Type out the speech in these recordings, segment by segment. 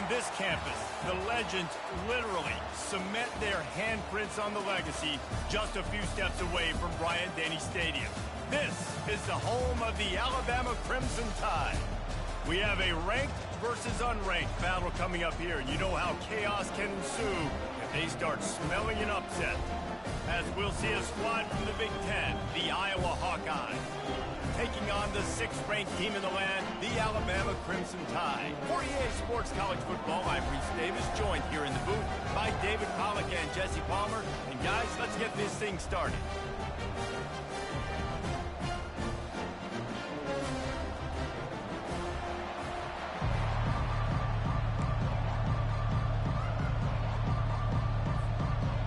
On this campus, the legends literally cement their handprints on the legacy just a few steps away from Bryant-Denny Stadium. This is the home of the Alabama Crimson Tide. We have a ranked versus unranked battle coming up here. You know how chaos can ensue if they start smelling an upset. As we'll see a squad from the Big Ten, the Iowa Hawkeyes, taking on the 6th-ranked team in the land, the Alabama Crimson Tide. For EA Sports College Football, I'm Reese Davis, joined here in the booth by David Pollack and Jesse Palmer. And guys, let's get this thing started.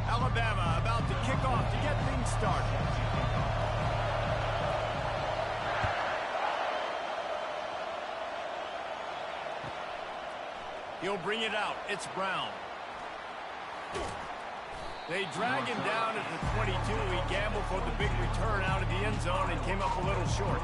Alabama about to kick off to get things started. He'll bring it out. It's Brown. They drag him down at the 22. He gambled for the big return out of the end zone and came up a little short.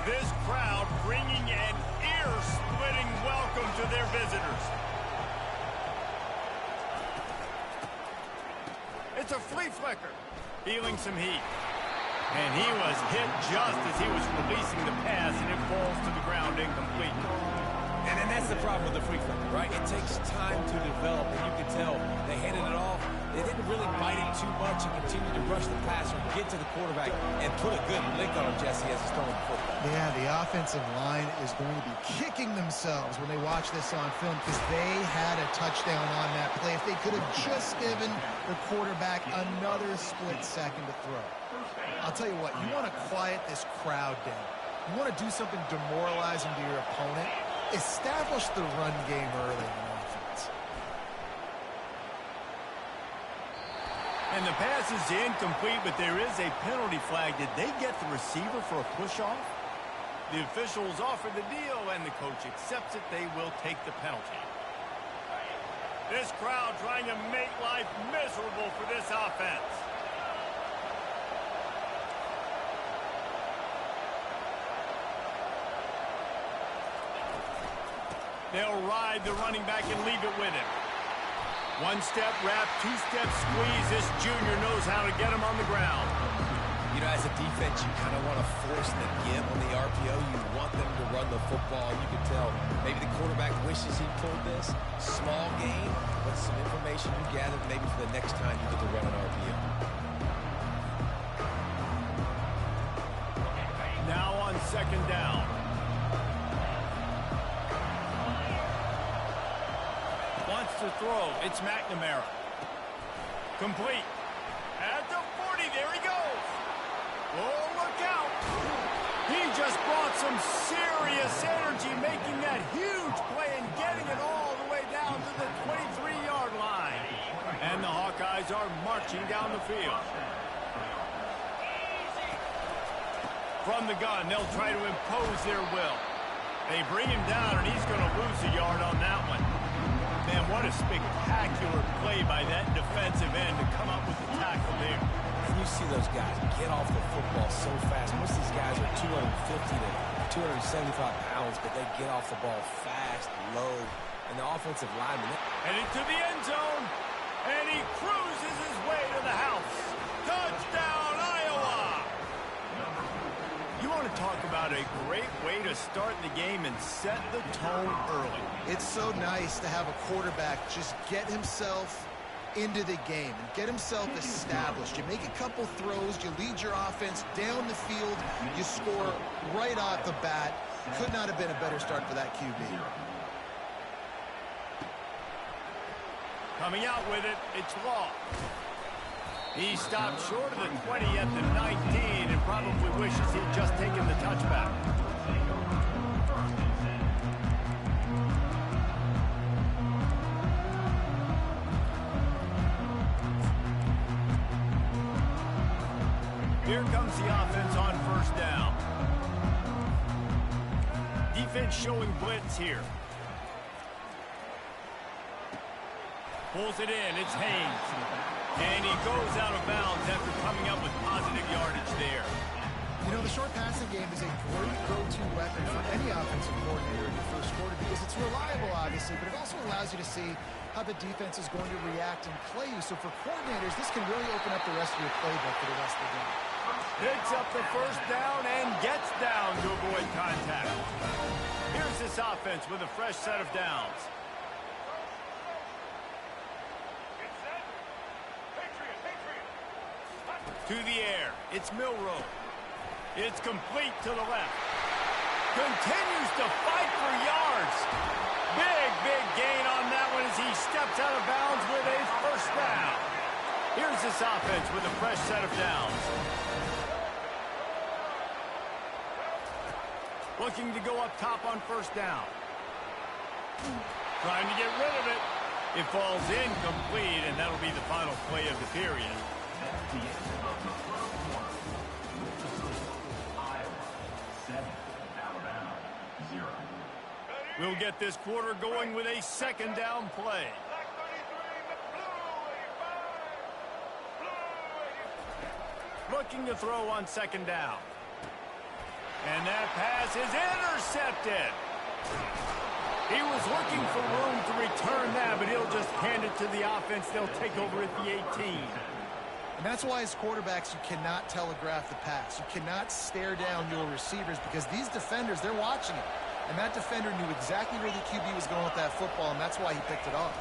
This crowd bringing an ear-splitting welcome to their visitors. It's a flea flicker, feeling some heat. And he was hit just as he was releasing the pass, and it falls to the ground incomplete. And that's the problem with the flea flicker, right? It takes time to develop, and you can tell they handed it off. They didn't really bite it too much and continue to rush the passer, get to the quarterback, and put a good lick on him, Jesse, as he's throwing the football. Yeah, the offensive line is going to be kicking themselves when they watch this on film because they had a touchdown on that play. If they could have just given the quarterback another split second to throw. I'll tell you what, you want to quiet this crowd down. You want to do something demoralizing to your opponent. Establish the run game early on offense. And the pass is incomplete, but there is a penalty flag. Did they get the receiver for a push-off? The officials offer the deal, and the coach accepts it. They will take the penalty. This crowd trying to make life miserable for this offense. They'll ride the running back and leave it with him. One-step wrap, two-step squeeze. This junior knows how to get him on the ground. You know, as a defense, you kind of want to force the give on the RPO. You want them to run the football. You can tell maybe the quarterback wishes he pulled this. Small gain, but some information you gathered maybe for the next time you get to run an RPO. Now on 2nd down. Wants to throw. It's McNamara. Complete. At the 40. There he goes. Oh, look out. He just brought some serious energy, making that huge play and getting it all the way down to the 23-yard line. And the Hawkeyes are marching down the field. From the gun, they'll try to impose their will. They bring him down, and he's going to lose a yard on that one. Man, what a spectacular play by that defensive end to come up with the tackle there. And you see those guys get off the football so fast. Most of these guys are 250 to 275 pounds, but they get off the ball fast, low, and the offensive lineman. Headed to the end zone, and he cruises his way to the house. Touchdown, Iowa! You want to talk about a great way to start the game and set the tone early. It's so nice to have a quarterback just get himself into the game and get himself established. You make a couple throws, you lead your offense down the field, you score right off the bat. Could not have been a better start for that QB. Coming out with it, it's Law. He stopped short of the 20 at the 19 and probably wishes he'd just taken the touchback. Here comes the offense on 1st down. defense showing blitz here. Pulls it in. It's Haynes. And he goes out of bounds after coming up with positive yardage there. You know, the short passing game is a great go-to weapon for any offensive coordinator in the first quarter because it's reliable, obviously, but it also allows you to see how the defense is going to react and play you. So for coordinators, this can really open up the rest of your playbook for the rest of the game. Picks up the first down and gets down to avoid contact. Here's this offense with a fresh set of downs. To the air. It's Milroe. It's complete to the left. Continues to fight for yards. Big gain on that one as he steps out of bounds with a first down. Here's this offense with a fresh set of downs. Looking to go up top on first down. Trying to get rid of it. It falls incomplete, and that'll be the final play of the period. We'll get this quarter going with a second down play. Looking to throw on second down. And that pass is intercepted. He was looking for room to return that, but he'll just hand it to the offense. They'll take over at the 18. And that's why as quarterbacks, you cannot telegraph the pass. You cannot stare down your receivers because these defenders, they're watching it. And that defender knew exactly where the QB was going with that football, and that's why he picked it off.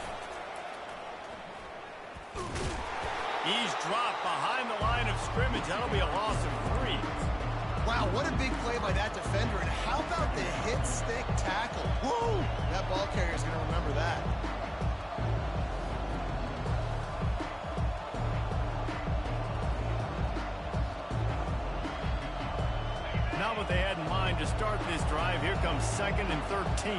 He's dropped behind the line of scrimmage. That'll be a loss of 3. Wow, what a big play by that defender. And how about the hit-stick tackle? Woo! That ball carrier's going to remember that. Not what they had in mind to start this drive. Here comes 2nd and 13.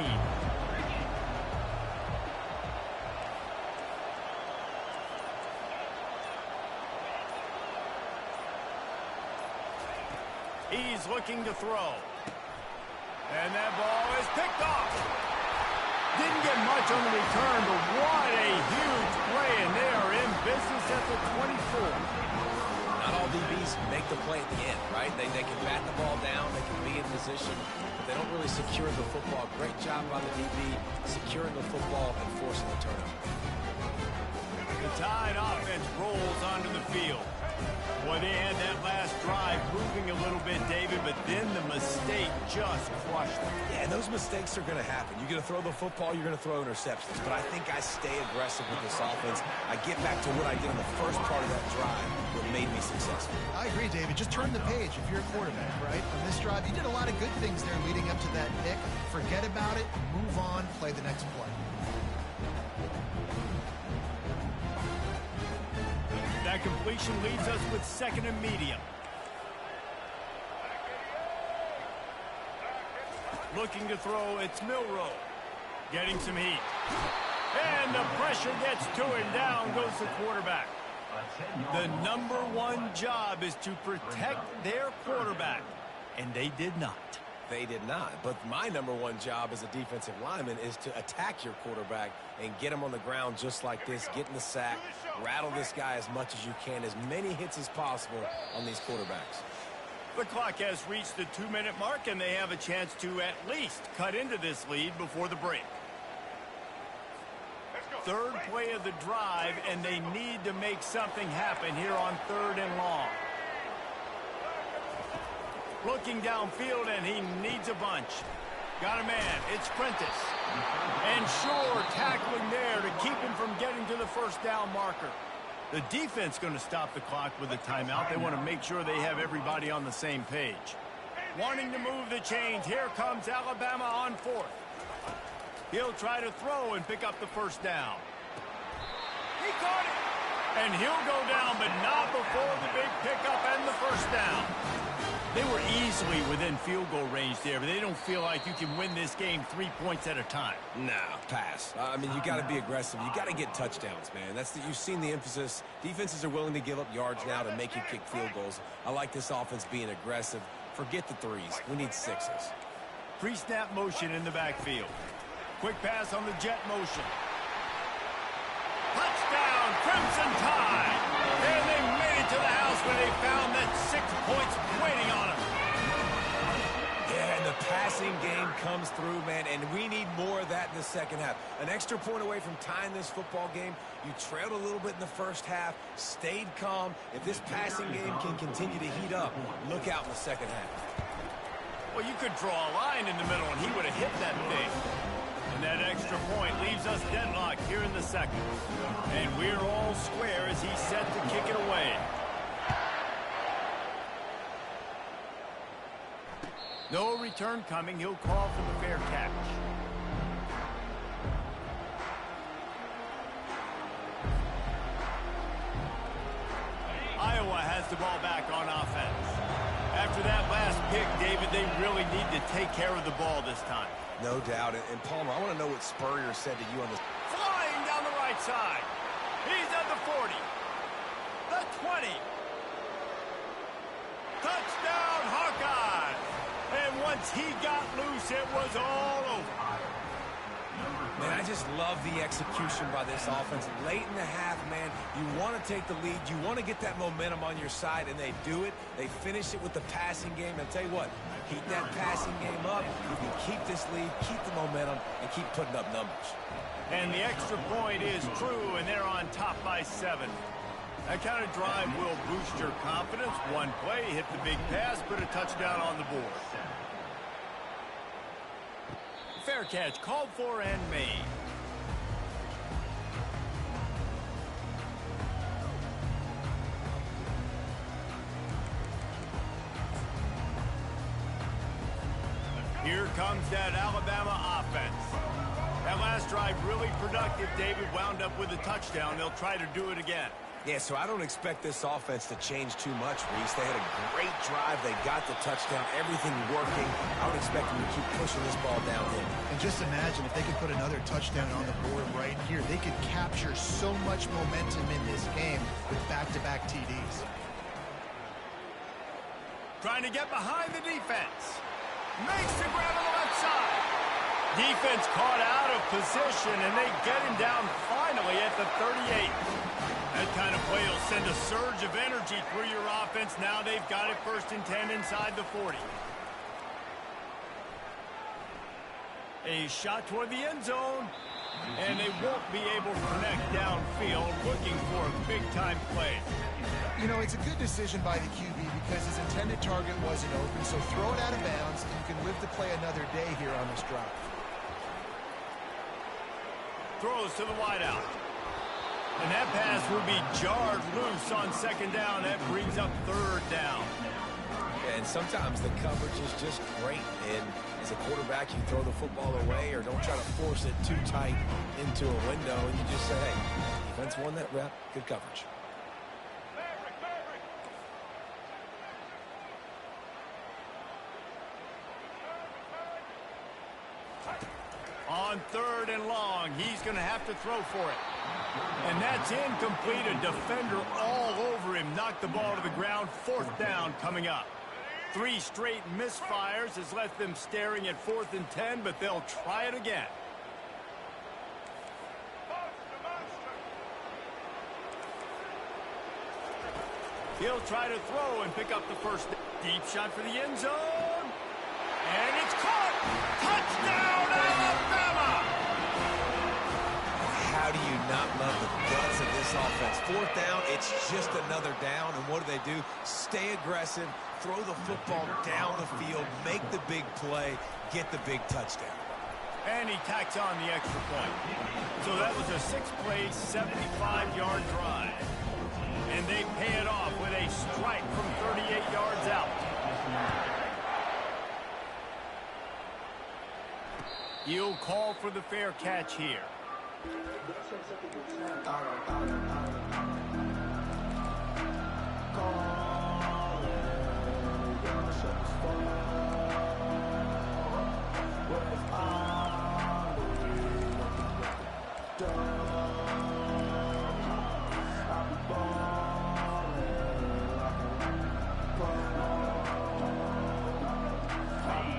He's looking to throw. And that ball is picked off. Didn't get much on the return, but what a huge play, and they are in business at the 24. Not all DBs make the play at the end, right? They can bat the ball down, they can be in position, but they don't really secure the football. Great job by the DB securing the football and forcing the turnover. The Tide offense rolls onto the field. Boy, they had that last drive moving a little bit, David, but then the mistake just crushed them. Yeah, and those mistakes are going to happen. You're going to throw the football, you're going to throw interceptions. But I think I stay aggressive with this offense. I get back to what I did in the first part of that drive, what made me successful. I agree, David. Just turn the page if you're a quarterback, right? On this drive, you did a lot of good things there leading up to that pick. Forget about it, move on, play the next play. That completion leaves us with 2nd and medium. Looking to throw, it's Milroe. Getting some heat. And the pressure gets to him. Down goes the quarterback. The #1 job is to protect their quarterback. And they did not. They did not. But my #1 job as a defensive lineman is to attack your quarterback and get him on the ground just like this, get in the sack, rattle this guy as much as you can, as many hits as possible on these quarterbacks. The clock has reached the 2-minute mark, and they have a chance to at least cut into this lead before the break. Third play of the drive, and they need to make something happen here on 3rd and long. Looking downfield, and he needs a bunch. Got a man. It's Prentice. And Shore tackling there to keep him from getting to the first down marker. The defense going to stop the clock with a timeout. They want to make sure they have everybody on the same page. Wanting to move the chains. Here comes Alabama on 4th. He'll try to throw and pick up the first down. He caught it. And he'll go down, but not before the big pickup and the first down. They were easily within field goal range there, but they don't feel like you can win this game 3 points at a time. Nah, pass. I mean, you got to be aggressive. You got to get touchdowns, man. You've seen the emphasis. Defenses are willing to give up yards now to make you kick field goals. I like this offense being aggressive. Forget the 3s. We need 6s. pre-snap motion in the backfield. Quick pass on the jet motion. Touchdown, Crimson Tide! And they made it to the house when they found that 6 points waiting on them. Yeah, and the passing game comes through, man, and we need more of that in the second half. An extra point away from tying this football game. You trailed a little bit in the first half, stayed calm. If this passing game can continue to heat up, look out in the second half. Well, you could draw a line in the middle, and he would have hit that thing. And that extra point leaves us deadlocked here in the second. And we're all square as he's set to kick it away. No return coming. He'll call for the fair catch. Iowa has the ball back on offense. After that last pick, David, they really need to take care of the ball this time. No doubt. And Palmer, I want to know what Spurrier said to you on this. Flying down the right side. He's at the 40. The 20. Touchdown, Hawkeyes. And once he got loose, it was all over. Man, I just love the execution by this offense. Late in the half, man, you want to take the lead. You want to get that momentum on your side, and they do it. They finish it with the passing game. And I'll tell you what, keep that passing game up. You can keep this lead, keep the momentum, and keep putting up numbers. And the extra point is true, and they're on top by 7. That kind of drive will boost your confidence. One play, hit the big pass, put a touchdown on the board. Fair catch called for and made. Here comes that Alabama offense. That last drive really productive. David wound up with a touchdown. They'll try to do it again. Yeah, so I don't expect this offense to change too much, Reese. They had a great drive. They got the touchdown. Everything working. I would expect them to keep pushing this ball downhill. And just imagine if they could put another touchdown on the board right here. They could capture so much momentum in this game with back-to-back TDs. Trying to get behind the defense. Makes the grab on the left side. Defense caught out of position, and they get him down finally at the 38. That kind of play will send a surge of energy through your offense. Now they've got it 1st and 10 inside the 40. A shot toward the end zone, and they won't be able to connect downfield, looking for a big-time play. You know, it's a good decision by the QB because his intended target wasn't open, so throw it out of bounds, and you can live to play another day here on this drive. Throws to the wideout. And that pass will be jarred loose on 2nd down. That brings up 3rd down. And sometimes the coverage is just great. And as a quarterback, you throw the football away or don't try to force it too tight into a window. And you just say, hey, defense won that rep. Good coverage. On 3rd and long, he's going to have to throw for it. And that's incomplete. A defender all over him. Knocked the ball to the ground. 4th down coming up. 3 straight misfires has left them staring at 4th and 10, but they'll try it again. He'll try to throw and pick up the 1st. Deep shot for the end zone. And it's caught. Touchdown, Alabama! How do you not love the guts of this offense? 4th down, it's just another down. And what do? Stay aggressive, throw the football down the field, make the big play, get the big touchdown. And he tacks on the extra point. So that was a 6-play, 75-yard drive. And they pay it off with a strike from 38 yards out. He'll call for the fair catch here.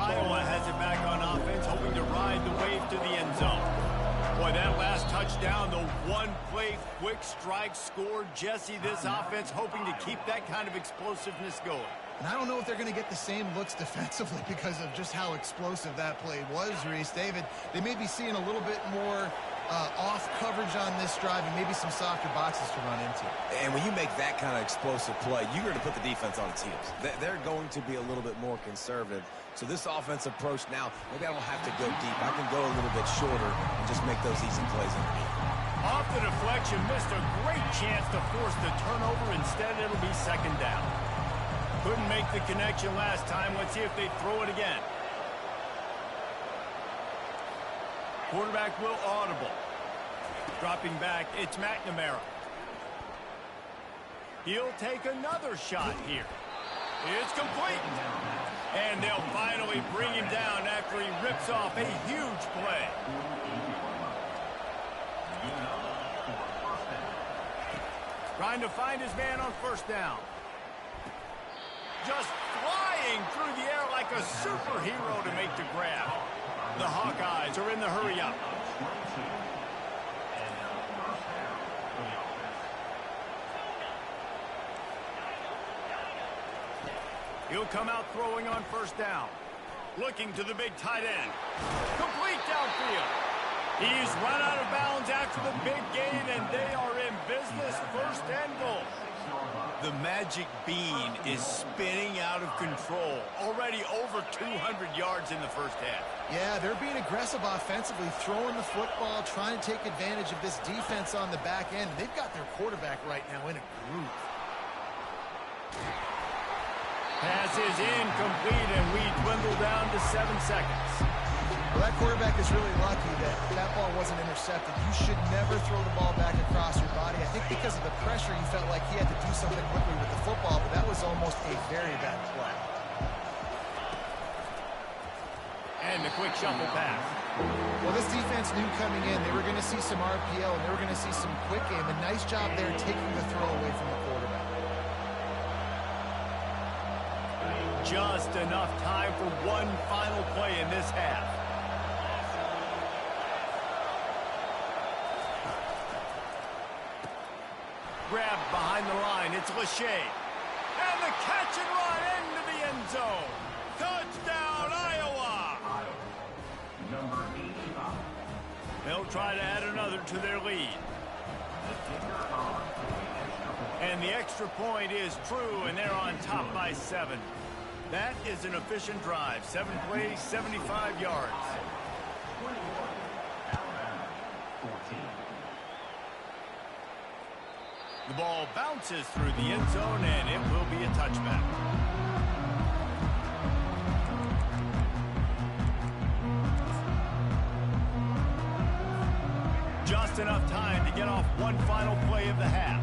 Iowa has it back on Boy, that last touchdown, the one-play quick strike scored. Jesse, this offense hoping to keep that kind of explosiveness going. And I don't know if they're going to get the same looks defensively because of just how explosive that play was, Reese. David, they may be seeing a little bit more off coverage on this drive and maybe some softer boxes to run into. And when you make that kind of explosive play, you're going to put the defense on its heels. They're going to be a little bit more conservative. So this offensive approach now, maybe I don't have to go deep. I can go a little bit shorter and just make those easy plays underneath. Off the deflection, missed a great chance to force the turnover. Instead, it'll be second down. Couldn't make the connection last time. Let's see if they throw it again. Quarterback will audible. Dropping back, it's McNamara. He'll take another shot here. It's complete. And they'll finally bring him down after he rips off a huge play. Trying to find his man on first down. Just flying through the air like a superhero to make the grab. The Hawkeyes are in the hurry-up. He'll come out throwing on first down. Looking to the big tight end. Complete downfield. He's run out of bounds after the big gain, and they are in business, first and goal. The magic bean is spinning out of control. Already over 200 yards in the first half. Yeah, they're being aggressive offensively, throwing the football, trying to take advantage of this defense on the back end. They've got their quarterback right now in a groove. Pass is incomplete, and we dwindle down to 7 seconds. Well, that quarterback is really lucky that that ball wasn't intercepted. You should never throw the ball back across your body. I think because of the pressure, he felt like he had to do something quickly with the football, but that was almost a very bad play. And the quick shuffle pass. Well, this defense knew coming in they were going to see some RPO, and they were going to see some quick game. A nice job there taking the throw away from the quarterback. Just enough time for one final play in this half. Grabbed behind the line. It's Lachey. And the catch and run into the end zone. Touchdown, Iowa! They'll try to add another to their lead. And the extra point is true, and they're on top by 7. That is an efficient drive. 7 plays, 75 yards. The ball bounces through the end zone, and it will be a touchback. Just enough time to get off one final play of the half.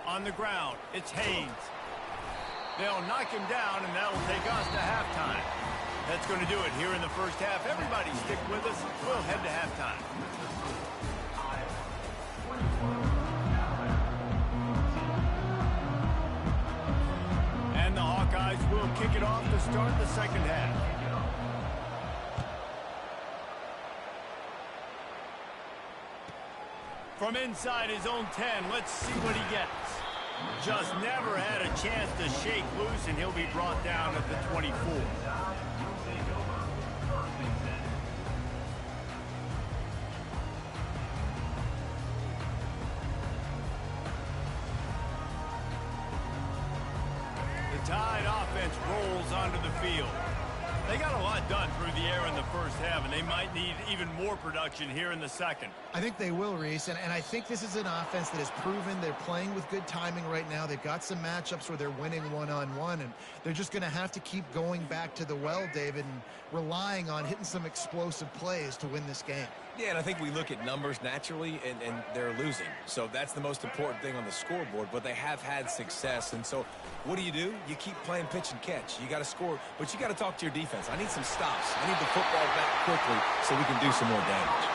On the ground, it's Haynes. They'll knock him down, and that'll take us to halftime. That's going to do it here in the first half. Everybody stick with us. We'll head to halftime. And the Hawkeyes will kick it off to start the second half. From inside his own 10, let's see what he gets. Just never had a chance to shake loose, and he'll be brought down at the 24. The Tide offense rolls onto the field. They got a lot done through the air in the first half, and they might need even more production here in the second. I think they will, Reese, and I think this is an offense that has proven they're playing with good timing right now. They've got some matchups where they're winning one-on-one, and they're just going to have to keep going back to the well, David, and relying on hitting some explosive plays to win this game. Yeah, and I think we look at numbers naturally, and they're losing. So that's the most important thing on the scoreboard, but they have had success. And so what do? You keep playing pitch and catch. You got to score, but you got to talk to your defense. I need some stops. I need the football back quickly so we can do some more damage.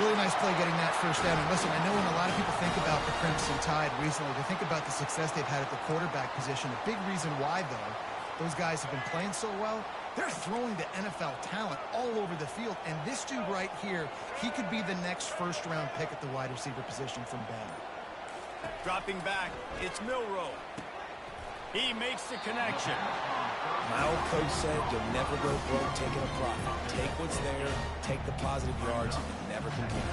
Really nice play getting that first down. And listen, I know when a lot of people think about the Crimson Tide recently, they think about the success they've had at the quarterback position. A big reason why, though, Those guys have been playing so well, they're throwing to NFL talent all over the field. And this dude right here, he could be the next first-round pick at the wide receiver position from Bama. Dropping back, it's Milroe. He makes the connection. My old coach said you'll never go broke taking a profit. Take what's there, take the positive yards, and never complain.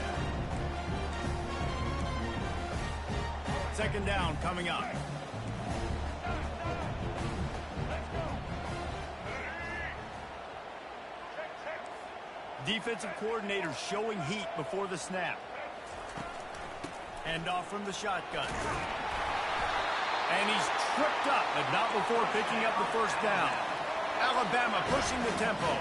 Second down coming up. Defensive coordinator showing heat before the snap. Hand off from the shotgun. And he's tripped up, but not before picking up the first down. Alabama pushing the tempo.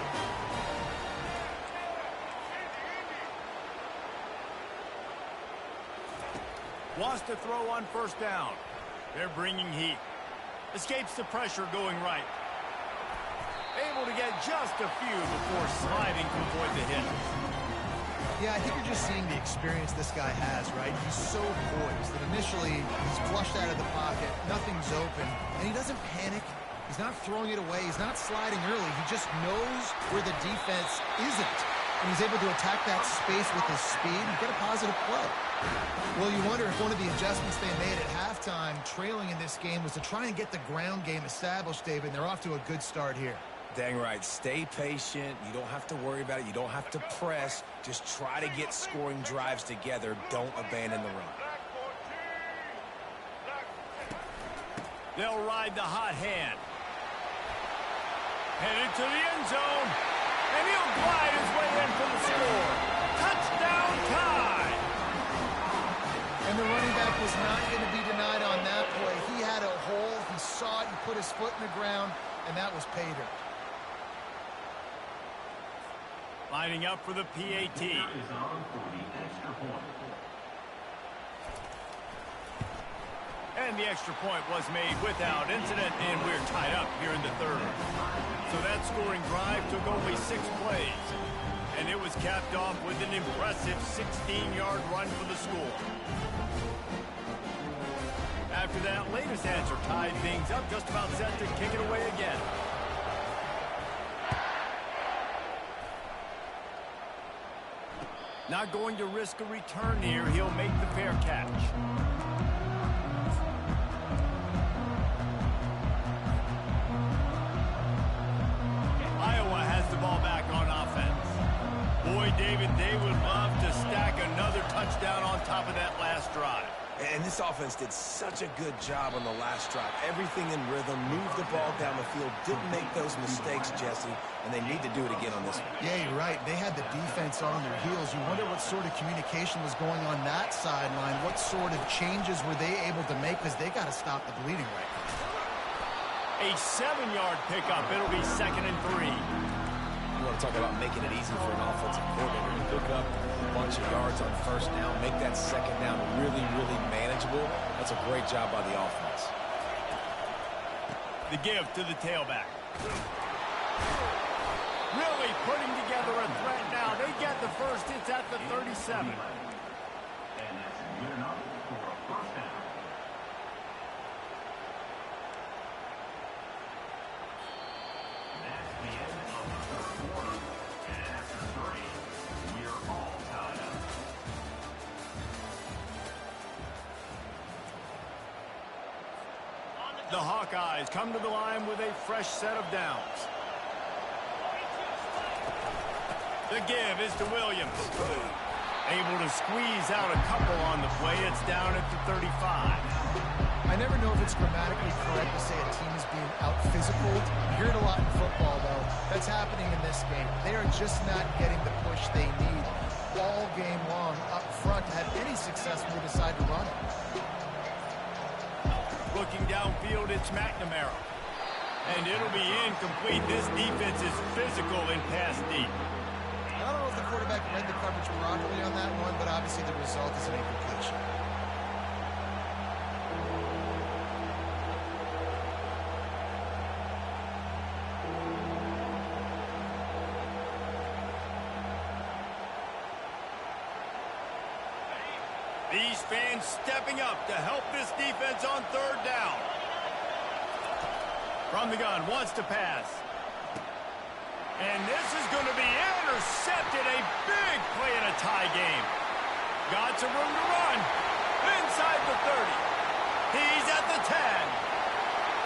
Wants to throw on first down. They're bringing heat. Escapes the pressure going right. Able to get just a few before sliding to avoid the hit. Yeah, I think you're just seeing the experience this guy has, right? He's so poised that initially he's flushed out of the pocket, nothing's open, and he doesn't panic. He's not throwing it away. He's not sliding early. He just knows where the defense isn't, and he's able to attack that space with his speed and get a positive play. Well, you wonder if one of the adjustments they made at halftime, trailing in this game, was to try and get the ground game established, David, and they're off to a good start here. Dang right. Stay patient. You don't have to worry about it. You don't have to press. Just try to get scoring drives together. Don't abandon the run. They'll ride the hot hand. Headed to the end zone. And he'll glide his way in for the score. Touchdown tie. And the running back was not going to be denied on that play. He had a hole. He saw it. He put his foot in the ground, and that was pay dirt. Lining up for the PAT. And the extra point was made without incident, and we're tied up here in the third. So that scoring drive took only 6 plays, and it was capped off with an impressive 16-yard run for the score. After that latest answer tied things up, just about set to kick it away again. Not going to risk a return here. He'll make the fair catch. Iowa has the ball back on offense. Boy, David, they would love to stack another touchdown on top of that last drive. And this offense did such a good job on the last drive. Everything in rhythm, moved the ball down the field, didn't make those mistakes, Jesse, and they need to do it again on this one. Yeah, you're right. They had the defense on their heels. You wonder what sort of communication was going on that sideline. What sort of changes were they able to make, because they got to stop the bleeding right now. A 7-yard pickup. It'll be 2nd and 3. You want to talk about making it easy for an offensive coordinator to pick up a bunch of yards on first down, make that second down really, really manageable. That's a great job by the offense. The give to the tailback. Really putting together a threat now. They get the first. It's at the 37. And that's good enough for a first down. That's the end of the third quarter. And after 3, we're all tied up. The Hawkeyes come to the line with a fresh set of downs. The give is to Williams. Able to squeeze out a couple on the play. It's down at the 35. I never know if it's grammatically correct to say a team is being out-physical. You hear it a lot in football, though. That's happening in this game. They are just not getting the push they need all game long up front to have any success when they decide to run it. Looking downfield, it's McNamara. And it'll be incomplete. This defense is physical in pass deep. I don't know if the quarterback read the coverage properly on that one, but obviously the result is an incompletion. These fans stepping up to help this defense on 3rd down. From the gun, wants to pass. And this is going to be intercepted. A big play in a tie game. Got some room to run. Inside the 30. He's at the 10.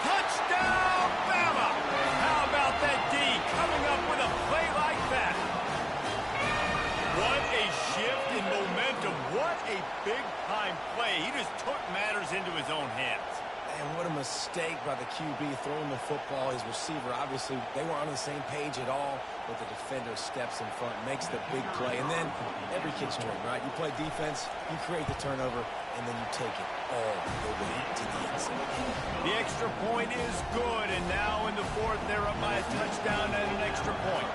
Touchdown, Bama! How about that D coming up with a play like that? What a shift in momentum. What a big-time play. He just took matters into his own hands. And what a mistake by the QB throwing the football. His receiver, obviously, they weren't on the same page at all, but the defender steps in front, makes the big play, and then every kid's dream, right? You play defense, you create the turnover, and then you take it all the way to the end zone. The extra point is good, and now in the fourth, they're up by a touchdown and an extra point.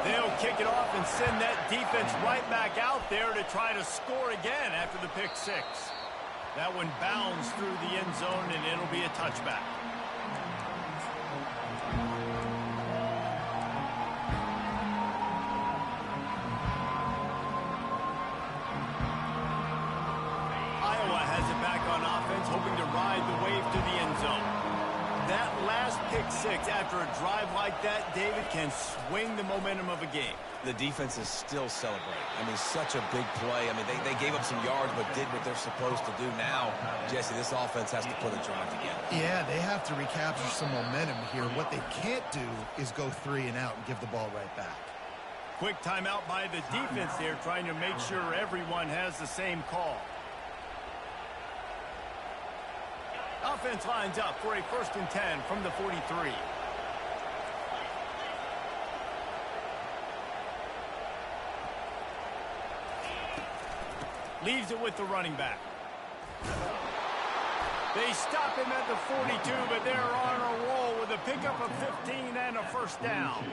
They'll kick it off and send that defense right back out there to try to score again after the pick six. That one bounds through the end zone, and it'll be a touchback. Iowa has it back on offense, hoping to ride the wave to the end zone. That last pick six after a drive like that, David, can swing the momentum of a game. The defense is still celebrating. I mean, such a big play. I mean, they gave up some yards but did what they're supposed to do. Now, Jesse, this offense has to put a drive together. Yeah, they have to recapture some momentum here. What they can't do is go 3 and out and give the ball right back. Quick timeout by the defense there, trying to make sure everyone has the same call. Offense lines up for a 1st and 10 from the 43. Leaves it with the running back. They stop him at the 42, but they're on a roll with a pickup of 15 and a 1st down.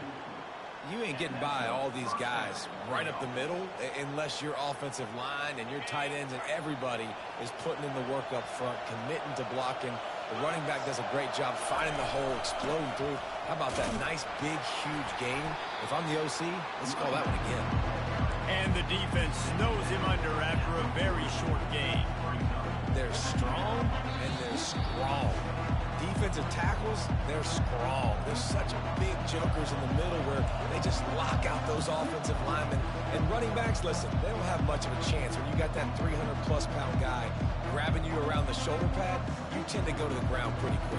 You ain't getting by all these guys right up the middle unless your offensive line and your tight ends and everybody is putting in the work up front, committing to blocking. The running back does a great job finding the hole, exploding through. How about that nice, big, huge gain? If I'm the OC, let's call that one again. And the defense snows him under after a very short game. They're strong and they're strong. Defensive tackles, they're strong. They're such big jokers in the middle where they just lock out those offensive linemen. And running backs, listen, they don't have much of a chance. When you got that 300-plus pound guy grabbing you around the shoulder pad, you tend to go to the ground pretty quickly.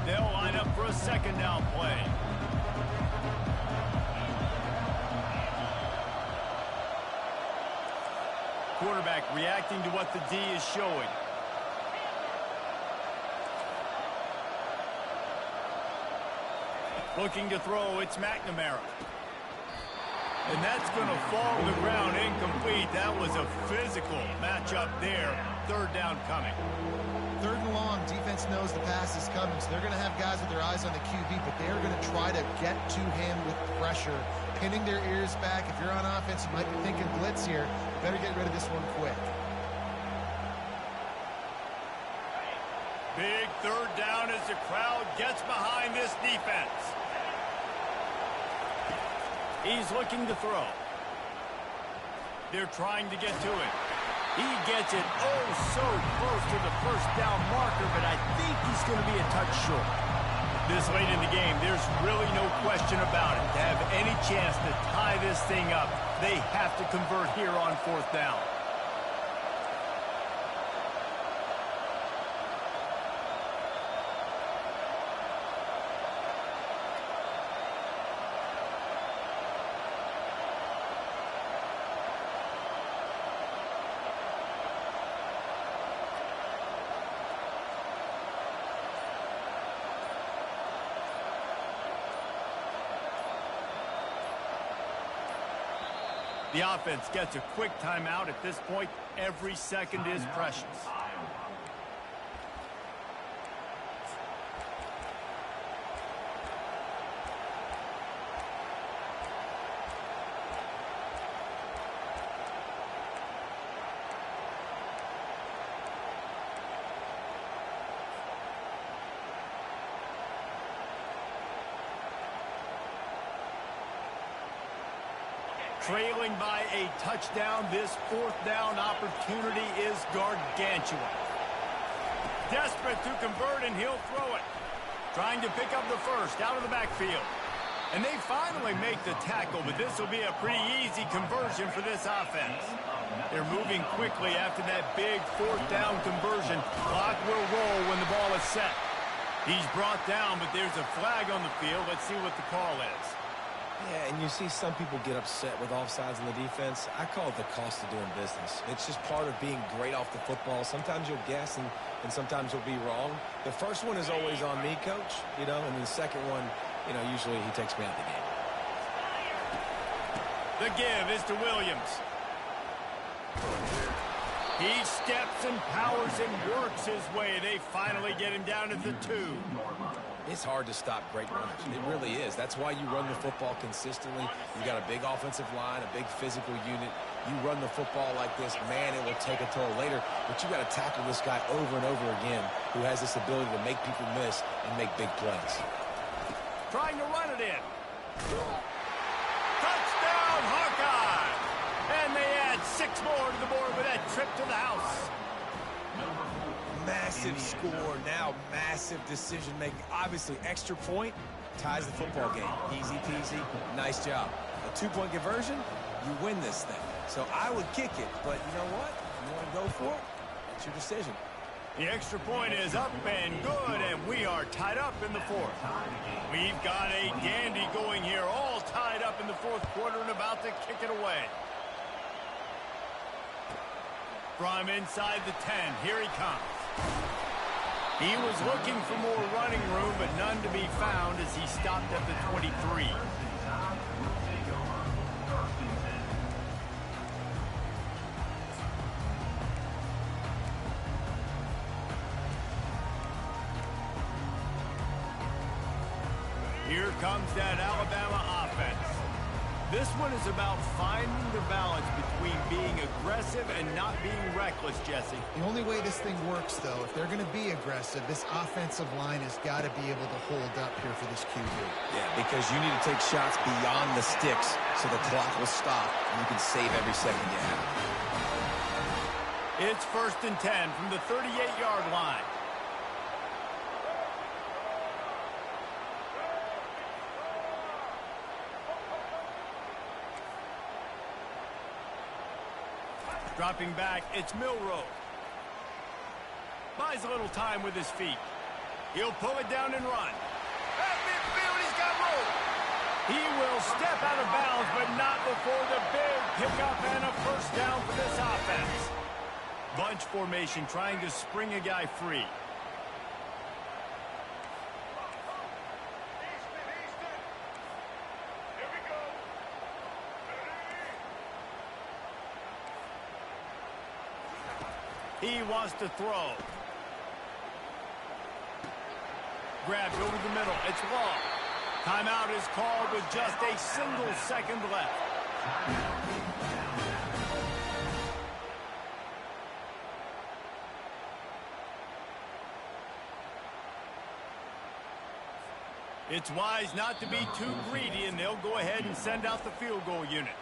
They'll line up for a 2nd down play. Quarterback reacting to what the D is showing. Looking to throw, it's McNamara. And that's going to fall to the ground incomplete. That was a physical matchup there. 3rd down coming. 3rd and long, defense knows the pass is coming, so they're going to have guys with their eyes on the QB, but they're going to try to get to him with pressure, pinning their ears back. If you're on offense, you might be thinking blitz here. Better get rid of this one quick. Big 3rd down as the crowd gets behind this defense. He's looking to throw. They're trying to get to it. He gets it so close to the 1st down marker, but I think he's going to be a touch short. This late in the game, there's really no question about it. To have any chance to tie this thing up, they have to convert here on 4th down. The offense gets a quick timeout. At this point, every second is precious. Trailing by a touchdown, this fourth down opportunity is gargantuan. Desperate to convert, and he'll throw it. Trying to pick up the first out of the backfield. And they finally make the tackle, but this will be a pretty easy conversion for this offense. They're moving quickly after that big fourth down conversion. Clock will roll when the ball is set. He's brought down, but there's a flag on the field. Let's see what the call is. Yeah, and you see some people get upset with offsides in the defense. I call it the cost of doing business. It's just part of being great off the football. Sometimes you'll guess, and sometimes you'll be wrong. The first one is always on me, Coach, and then the second one, usually he takes me out of the game. The give is to Williams. He steps and powers and works his way. They finally get him down to the 2. It's hard to stop great runners. It really is. That's why you run the football consistently. You got a big offensive line, a big physical unit. You run the football like this, man, it will take a toll later. But you got to tackle this guy over and over again who has this ability to make people miss and make big plays. Trying to run it in. Touchdown, Hawkeye! And they add 6 more to the board with that trip to the house. Massive score, now massive decision-making. Obviously, extra point ties the football game. Easy peasy, nice job. A 2-point conversion, you win this thing. So I would kick it, but you know what? You want to go for it? It's your decision. The extra point is up and good, and we are tied up in the 4th. We've got a dandy going here, all tied up in the 4th quarter and about to kick it away. From inside the 10, here he comes. He was looking for more running room, but none to be found as he stopped at the 23. Here comes that Alabama offense. This one is about finding the balance between being aggressive and not being reckless, Jesse. The only way this thing works, though, if they're going to be aggressive, this offensive line has got to be able to hold up here for this QB. Yeah, because you need to take shots beyond the sticks so the clock will stop and you can save every second you have. It's 1st and 10 from the 38-yard line. Dropping back, it's Milroe. Buys a little time with his feet. He'll pull it down and run. At midfield, he's got room. He will step out of bounds, but not before the big pickup and a first down for this offense. Bunch formation trying to spring a guy free. He wants to throw. Grabbed over the middle. It's long. Timeout is called with just a single second left. It's wise not to be too greedy, and they'll go ahead and send out the field goal unit.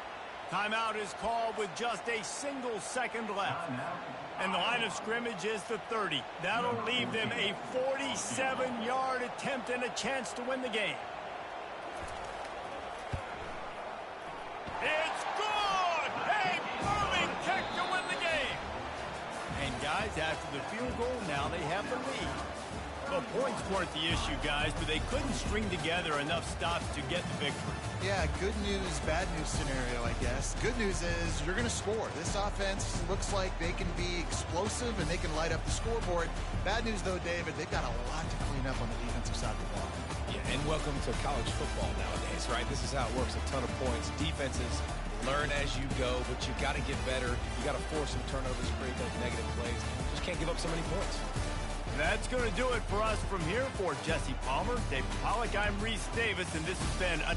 Timeout is called with just a single second left. And the line of scrimmage is the 30. That'll leave them a 47-yard attempt and a chance to win the game. It's good! A booming kick to win the game! And guys, after the field goal, now they have the lead. Well, points weren't the issue, guys, but they couldn't string together enough stops to get the victory. Yeah, good news, bad news scenario, I guess. Good news is you're going to score. This offense looks like they can be explosive and they can light up the scoreboard. Bad news, though, David, they've got a lot to clean up on the defensive side of the ball. Yeah, and welcome to college football nowadays, right? This is how it works, a ton of points. Defenses learn as you go, but you got to get better. You got to force some turnovers, create those negative plays. Just can't give up so many points. That's going to do it for us from here. For Jesse Palmer, David Pollack, I'm Reese Davis, and this has been a